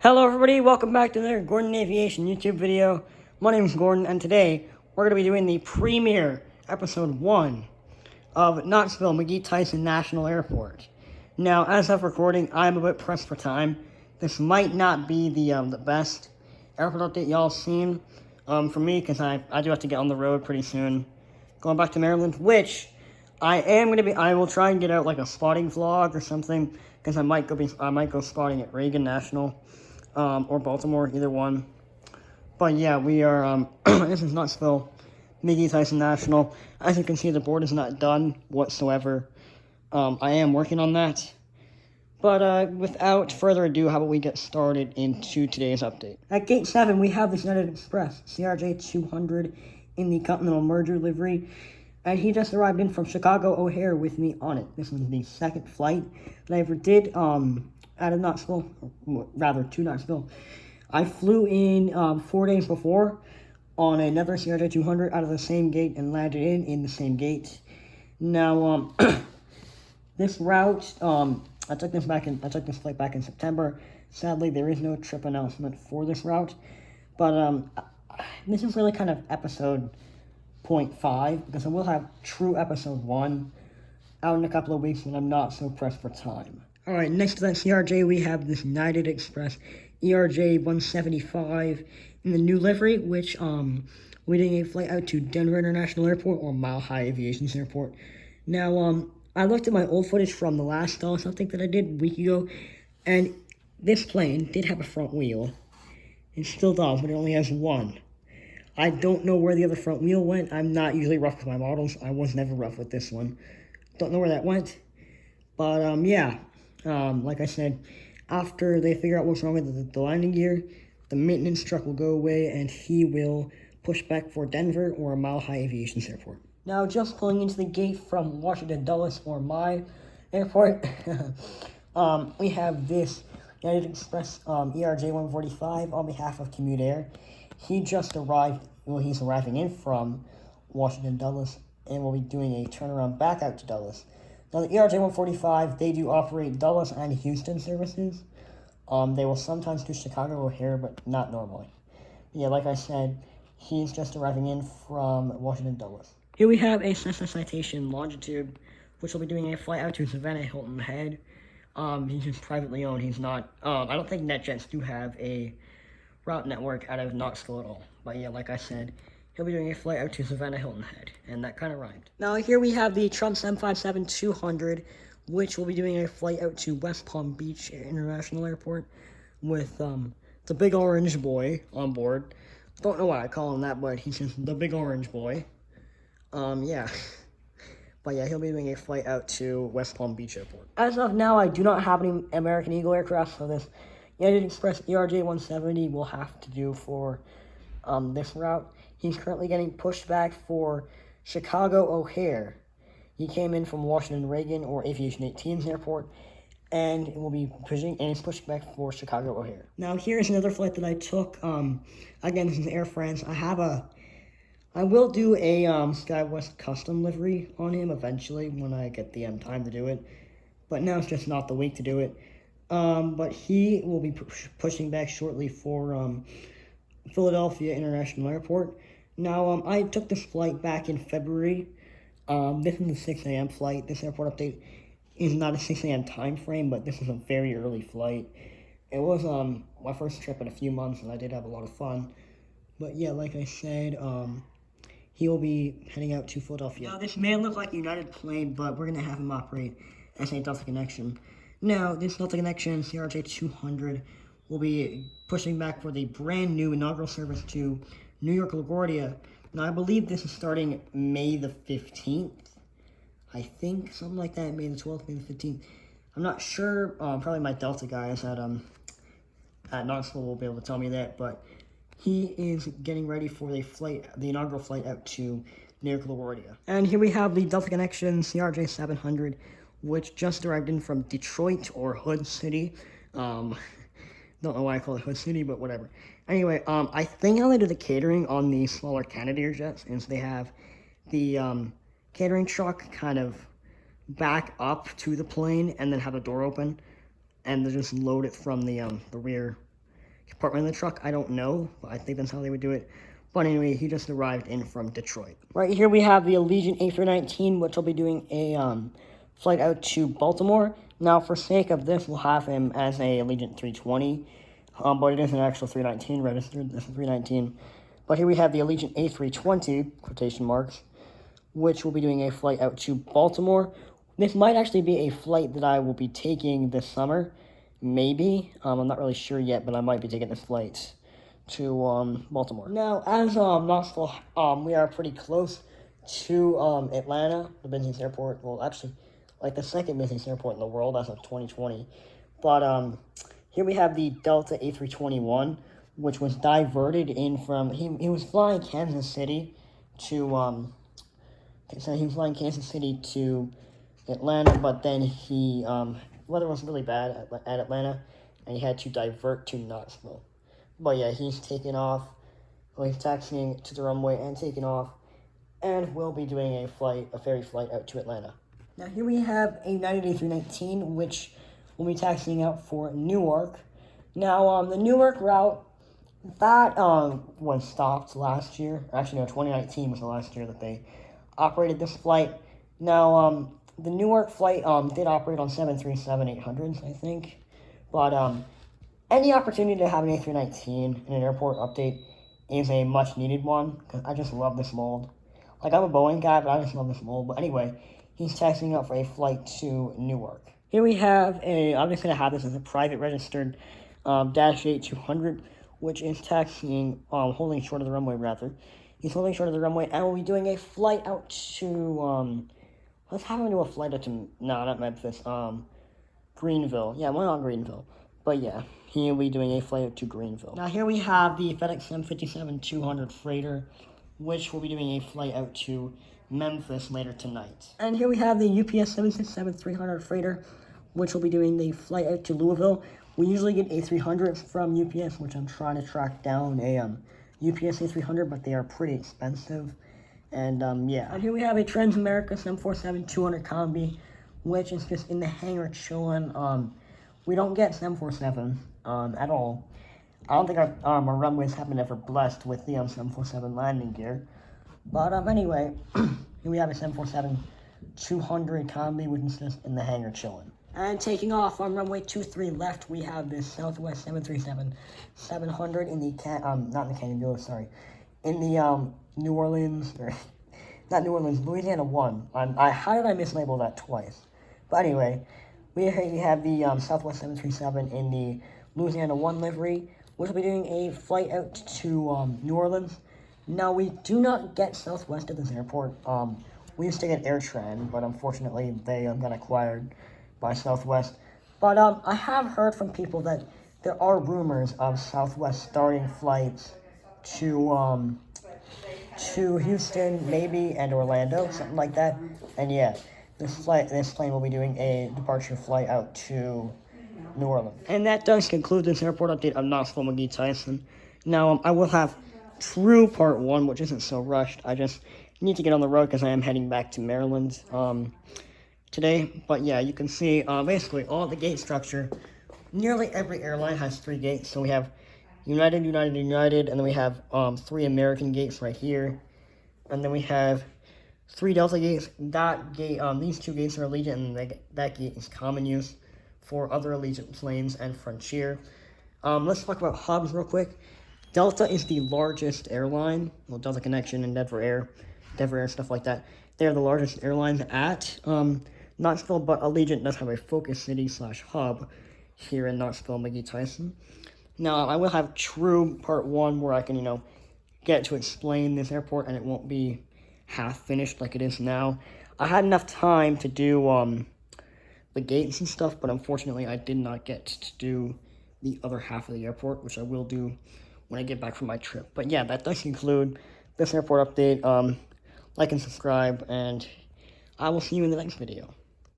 Hello everybody, welcome back to another Gordon Aviation YouTube video. My name is Gordon, and today we're going to be doing the premiere episode 1 of Knoxville McGhee Tyson National Airport. Now, as of recording, I'm a bit pressed for time. This might not be the best airport update y'all seen for me, because I do have to get on the road pretty soon. Going back to Maryland, which I will try and get out like a spotting vlog or something, because I might go spotting at Reagan National. Or Baltimore, either one. But yeah, we are, this is Knoxville McGhee Tyson National. As you can see, the board is not done whatsoever. I am working on that. But without further ado, how about we get started into today's update. At Gate 7, we have the United Express CRJ200 in the Continental Merger livery. And he just arrived in from Chicago O'Hare with me on it. This was the second flight that I ever did, out of Knoxville, rather to Knoxville. I flew in 4 days before on another CRJ200 out of the same gate and landed in the same gate. Now, this route, I took this flight back in September. Sadly, there is no trip announcement for this route, but this is really kind of episode 0.5, because I will have true episode 1 out in a couple of weeks, and I'm not so pressed for time. Alright, next to that CRJ, we have this United Express ERJ 175 in the new livery, which, we did a flight out to Denver International Airport, or Mile High Aviation Airport. Now, I looked at my old footage from the last Dallas update that I did a week ago, and this plane did have a front wheel. It still does, but it only has one. I don't know where the other front wheel went. I'm not usually rough with my models. I was never rough with this one. Don't know where that went. But, yeah. Like I said, after they figure out what's wrong with the landing gear, the maintenance truck will go away and he will push back for Denver or Mile High Aviation Airport. Now, just pulling into the gate from Washington Dulles or my airport, we have this United Express ERJ 145 on behalf of Commute Air. He just arrived, he's arriving in from Washington Dulles and will be doing a turnaround back out to Dulles. Now, the ERJ 145, they do operate Dulles and Houston services. They will sometimes do Chicago O'Hare, but not normally. Yeah, like I said, he's just arriving in from Washington Dulles. Here we have a Cessna Citation Longitude, which will be doing a flight out to Savannah Hilton Head. He's just privately owned. He's not, I don't think NetJets do have a route network out of Knoxville at all. But yeah, like I said, he'll be doing a flight out to Savannah Hilton Head, and that kind of rhymed. Now, here we have the TYS M57200, which will be doing a flight out to West Palm Beach International Airport with the big orange boy on board. Don't know why I call him that, but he's just the big orange boy. Yeah. But yeah, he'll be doing a flight out to West Palm Beach Airport. As of now, I do not have any American Eagle aircraft, so this United Express ERJ 170 will have to do for this route. He's currently getting pushed back for Chicago O'Hare. He came in from Washington Reagan or Aviation 18's airport, and it will be pushing, and he's pushed back for Chicago O'Hare. Now, here's another flight that I took. Again, this is Air France. I will do a SkyWest custom livery on him eventually when I get the time to do it, but now it's just not the week to do it. But he will be pushing back shortly for Philadelphia International Airport. Now, I took this flight back in February. This is a 6 a.m. flight. This airport update is not a 6 a.m. time frame, but this is a very early flight. It was my first trip in a few months, and I did have a lot of fun. But yeah, like I said, he will be heading out to Philadelphia. Now, this may look like a United plane, but we're going to have him operate as a Delta Connection. Now, this Delta Connection CRJ200 will be pushing back for the brand new inaugural service to New York LaGuardia. Now, I believe this is starting May the 15th. I think, something like that, May the 12th, May the 15th. I'm not sure, probably my Delta guys at Knoxville will be able to tell me that, but he is getting ready for the inaugural flight out to New York LaGuardia. And here we have the Delta Connection CRJ 700, which just arrived in from Detroit or Hood City. Don't know why I call it Hood City, but whatever. Anyway, I think how they do the catering on the smaller Canadair jets is they have the catering truck kind of back up to the plane and then have a door open, and they just load it from the rear compartment of the truck. I don't know, but I think that's how they would do it. But anyway, he just arrived in from Detroit. Right here we have the Allegiant A319, which will be doing a flight out to Baltimore. Now, for sake of this, we'll have him as a Allegiant 320, but it is an actual 319 registered. This is 319. But here we have the Allegiant A320, quotation marks, which will be doing a flight out to Baltimore. This might actually be a flight that I will be taking this summer. Maybe. I'm not really sure yet, but I might be taking this flight to Baltimore. Now, as Knoxville, we are pretty close to Atlanta, the business airport. Well, actually, like the second business airport in the world as of 2020. But here we have the Delta A321, which was diverted in from, he was flying Kansas City to, so he was flying Kansas City to Atlanta, but then he, weather was really bad at Atlanta, and he had to divert to Knoxville. But yeah, he's taking off, well, he's taxiing to the runway and taking off, and will be doing a ferry flight out to Atlanta. Now here we have a United A319, which will be taxiing out for Newark. Now, the Newark route, that was stopped last year. Actually, no, 2019 was the last year that they operated this flight. Now, the Newark flight did operate on 737-800s, I think. But any opportunity to have an A319 in an airport update is a much-needed one, because I just love this mold. Like, I'm a Boeing guy, but I just love this mold. But anyway, he's taxiing out for a flight to Newark. Here we have I'm just going to have this as a private registered Dash 8-200, which is taxiing, holding short of the runway, rather. He's holding short of the runway, and we'll be doing a flight out to, let's have him do a flight out to, no, not Memphis, Greenville. Yeah, why not Greenville? But yeah, he'll be doing a flight out to Greenville. Now here we have the FedEx M57200 freighter, which will be doing a flight out to Memphis later tonight. And here we have the UPS 767-300 freighter, which will be doing the flight out to Louisville. We usually get A300s from UPS, which I'm trying to track down a UPS A300, but they are pretty expensive. And yeah. And here we have a Transamerica M47200 combi, which is just in the hangar chilling. We don't get 747 at all. I don't think our runways have been ever blessed with the 747 landing gear. But anyway, here we have a 747-200 combi, which is just in the hangar chilling. And taking off on runway 23 left, we have this Southwest 737-700 in the, not in the Canyon Village, sorry, in the New Orleans, or not New Orleans, Louisiana 1. How did I mislabel that twice? But anyway, we have the Southwest 737 in the Louisiana 1 livery, which will be doing a flight out to New Orleans. Now, we do not get Southwest at this airport. We used to get AirTran, but unfortunately, they got acquired by Southwest. But I have heard from people that there are rumors of Southwest starting flights to Houston, maybe, and Orlando, something like that. And yeah, this plane will be doing a departure flight out to New Orleans. And that does conclude this airport update of Knoxville McGhee Tyson. Now, I will have true part 1, which isn't so rushed. I just need to get on the road because I am heading back to Maryland today. But yeah, you can see basically all the gate structure. Nearly every airline has 3 gates. So we have United, and then we have 3 American gates right here. And then we have 3 Delta gates. That gate, these 2 gates are Allegiant, and that gate is common use for other Allegiant planes and Frontier. Let's talk about hubs real quick. Delta is the largest airline. Well, Delta Connection and Denver Air, stuff like that. They're the largest airlines at Knoxville, but Allegiant does have a focus city / hub here in Knoxville McGhee Tyson. Now, I will have true part 1 where I can, get to explain this airport, and it won't be half finished like it is now. I had enough time to do the gates and stuff, but unfortunately I did not get to do the other half of the airport, which I will do when I get back from my trip. But yeah, that does conclude this airport update. Like and subscribe, and I will see you in the next video.